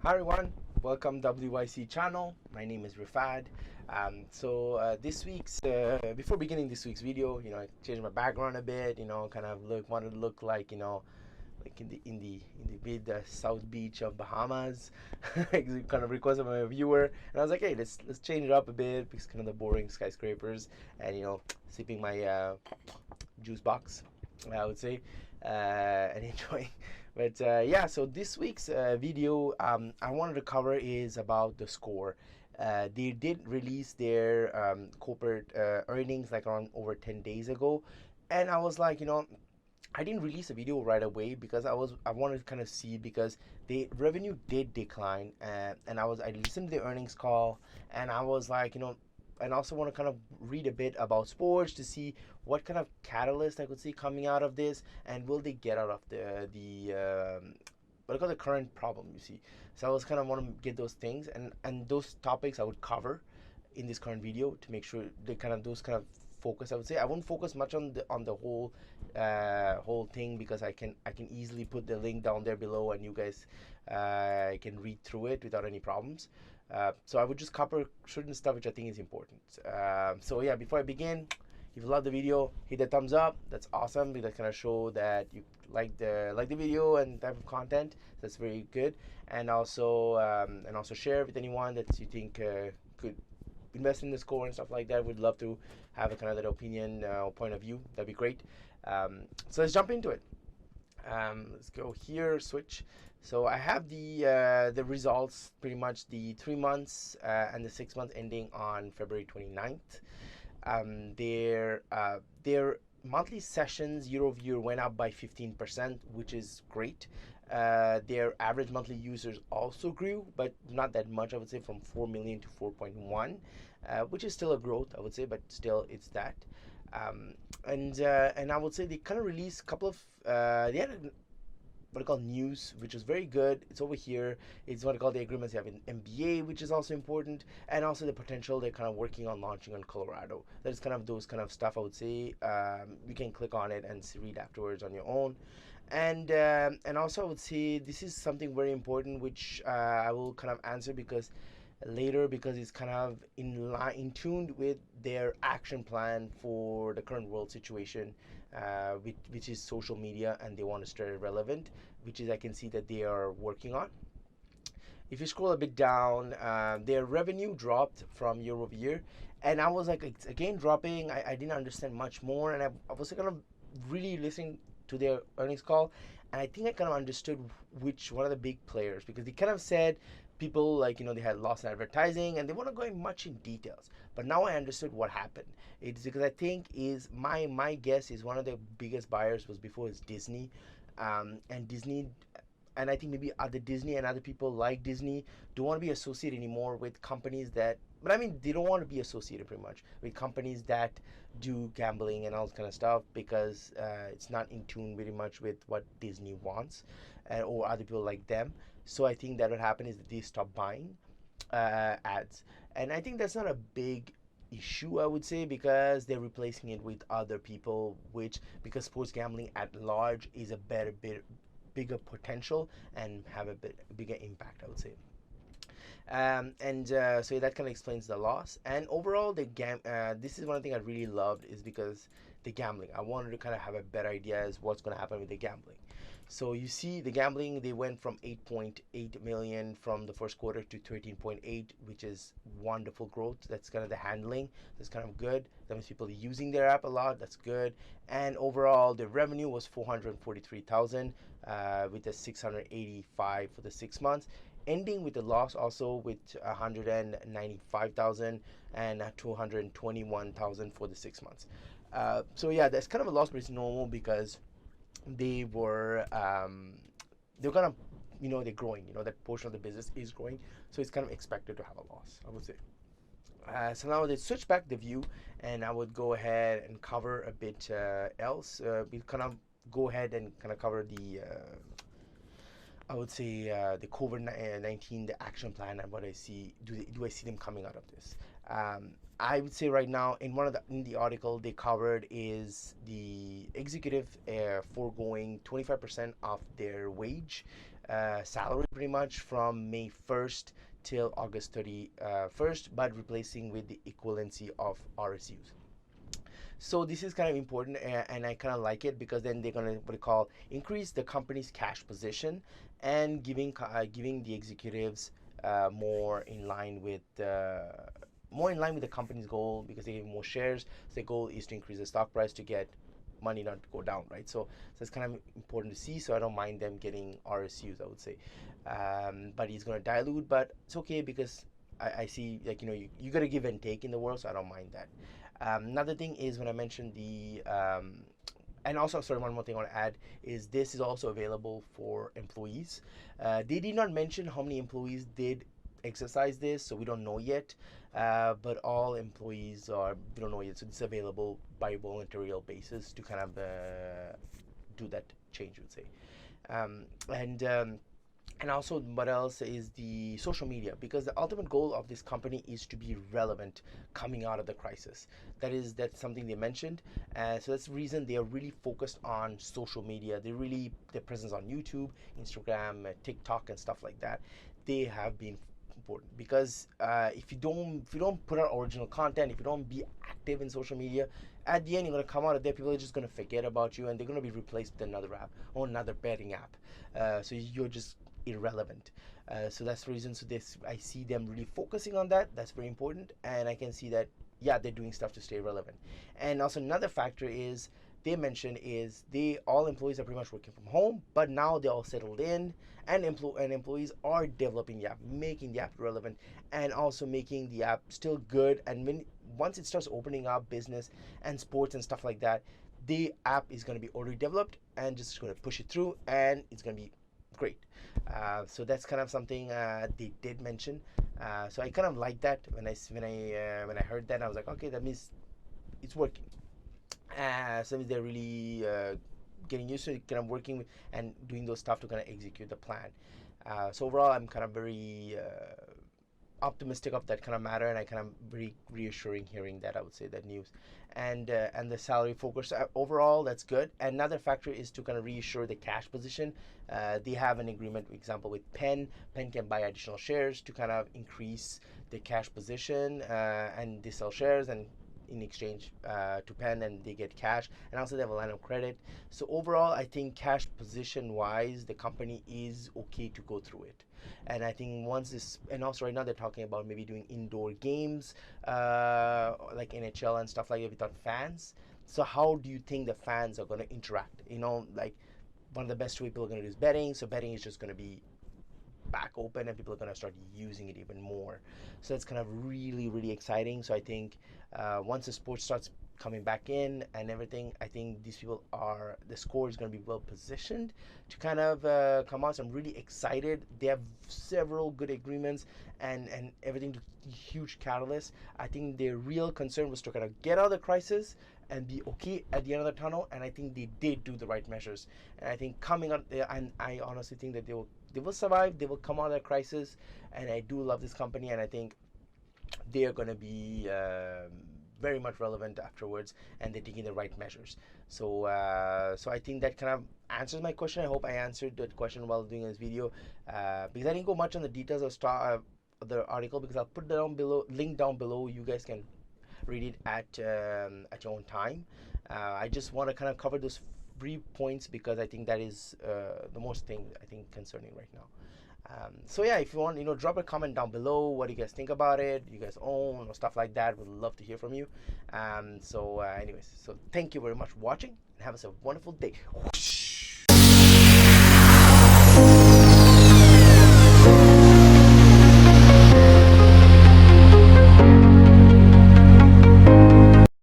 Hi everyone, welcome WYC channel. My name is Rifad. This week's before beginning this week's video, I changed my background a bit. Kind of wanted to look like like in the mid South Beach of Bahamas. Kind of request of a viewer, and I was like, hey, let's change it up a bit because kind of the boring skyscrapers and sipping my juice box, I would say, and enjoying. But yeah, so this week's video I wanted to cover is about TheScore. They did release their corporate earnings like around over 10 days ago, and I was like, I didn't release a video right away because I wanted to kind of see because the revenue did decline, and I listened to the earnings call, and I was like, and also want to kind of read a bit about sports to see what kind of catalyst I could see coming out of this, and will they get out of the what I call the current problem, you see. So I was kind of want to get those things, and those topics I would cover in this current video to make sure they kind of those kind of focus. I would say I won't focus much on the whole thing because I can easily put the link down there below, and you guys can read through it without any problems. So I would just cover certain stuff which I think is important. So yeah, before I begin, if you love the video, hit the thumbs up. That's awesome because that kind of show that you like the video and type of content. That's very good. And also share with anyone that you think could invest in TheScore and stuff like that. We'd love to have a kind of that opinion or point of view. That'd be great. So let's jump into it. Let's go here, switch. So I have the results, pretty much the 3 months and the 6 months ending on February 29th. Their monthly sessions year over year went up by 15%, which is great. Their average monthly users also grew, but not that much. I would say from 4 million to 4.1, which is still a growth, I would say, but still it's that. And I would say they kind of released a couple of they had what I call news, which is very good. It's over here. It's what I call the agreements. You have an MBA, which is also important, and also the potential they're kind of working on launching on Colorado. That's kind of those kind of stuff I would say. You can click on it and read afterwards on your own. And also I would say this is something very important, which I will kind of answer because later because it's kind of in tuned with their action plan for the current world situation, which is social media, and they want to stay relevant, which is I can see that they are working on. If you scroll a bit down, their revenue dropped from year over year, and I was like, it's again dropping. I didn't understand much more, and I was kind of really listening to their earnings call, and I think I kind of understood which one of the big players, because they kind of said people like they had lost in advertising, and they weren't going much in details. But now I understood what happened. It's because I think is my guess is one of the biggest buyers was before is Disney, and Disney, and I think maybe other Disney and other people like Disney don't want to be associated anymore with companies that. But I mean, they don't want to be associated pretty much with companies that do gambling and all this kind of stuff because it's not in tune very much with what Disney wants, or other people like them. So I think that what happened is that they stop buying ads, and I think that's not a big issue, I would say, because they're replacing it with other people, which because sports gambling at large is a bigger potential and have a bigger impact, I would say. So that kind of explains the loss. And overall, this is one thing I really loved is because the gambling. I wanted to kind of have a better idea as what's going to happen with the gambling. So you see, the gambling, they went from 8.8 million from the first quarter to 13.8, which is wonderful growth. That's kind of the handling. That's kind of good. That means people are using their app a lot. That's good. And overall, the revenue was 443,000 with a 685 for the 6 months, ending with a loss also with 195,000 and 221,000 for the 6 months. So yeah, that's kind of a loss, but it's normal because they were kind of they're growing. That portion of the business is growing, so it's kind of expected to have a loss, I would say. So now let's switch back the view, and I would go ahead and cover a bit else. We kind of go ahead and kind of cover the I would say the COVID-19, the action plan, and what I see. Do I see them coming out of this? I would say right now, in the article they covered is the executive foregoing 25% of their wage salary pretty much from May 1st till August 31st, but replacing with the equivalency of RSUs. So this is kind of important, and I kind of like it because then they're gonna what they call increase the company's cash position and giving the executives more in line with the company's goal because they have more shares. So the goal is to increase the stock price to get money not to go down, right? So it's kind of important to see. So I don't mind them getting RSUs, I would say. But he's gonna dilute, but it's okay because I see like you got to give and take in the world, so I don't mind that. Another thing is when I mentioned and also, sorry, one more thing I want to add is this is also available for employees. They did not mention how many employees did exercise this, so we don't know yet. But all employees we don't know yet, so it's available by voluntary basis to kind of do that change, I would say. Um, and and also, what else is the social media, because the ultimate goal of this company is to be relevant coming out of the crisis. That's something they mentioned. So that's the reason they are really focused on social media. Their presence on YouTube, Instagram, TikTok, and stuff like that, they have been important because if you don't put out original content, if you don't be active in social media, at the end you're going to come out of there, people are just going to forget about you and they're going to be replaced with another app or another betting app. So you're just irrelevant. So that's the reason. So I see them really focusing on that. That's very important, and I can see that they're doing stuff to stay relevant. And also another factor is they mentioned is all employees are pretty much working from home, but now they're all settled in, and employees are developing the app, making the app relevant, and also making the app still good. And once it starts opening up business and sports and stuff like that, the app is going to be already developed and just going to push it through, and it's going to be great. So that's kind of something they did mention. So I kind of like that when I heard that. I was like, okay, that means it's working. So that means they're really getting used to it, kind of working with and doing those stuff to kind of execute the plan. So overall, I'm kind of very optimistic of that kind of matter, and I kind of very reassuring hearing that, I would say, that news. And the salary focus overall, that's good. Another factor is to kind of reassure the cash position. They have an agreement, for example, with Penn can buy additional shares to kind of increase the cash position, and they sell shares and in exchange to Penn, and they get cash, and also they have a line of credit. So overall, I think cash position wise, the company is okay to go through it. And I think and also right now they're talking about maybe doing indoor games like NHL and stuff like that without fans. So how do you think the fans are going to interact? Like one of the best way people are going to do is betting. So betting is just going to be back open and people are going to start using it even more. So that's kind of really, really exciting. So I think once the sport starts coming back in and everything, I think TheScore is going to be well positioned to kind of come out. So I'm really excited. They have several good agreements and everything, huge catalyst. I think their real concern was to kind of get out of the crisis and be okay at the end of the tunnel, and I think they did do the right measures. And I think coming out there, and I honestly think that they will survive, they will come out of that crisis, and I do love this company, and I think they are going to be very much relevant afterwards, and they're taking the right measures. So I think that kind of answers my question. I hope I answered that question while doing this video, because I didn't go much on the details of the article, because I'll put link down below. You guys can read it at your own time. I just want to kind of cover those 3 points because I think that is the most thing I think concerning right now. So yeah, if you want, drop a comment down below. What do you guys think about it? You guys own or stuff like that? Would love to hear from you. Anyways, so thank you very much for watching, and have us a wonderful day. Whoosh.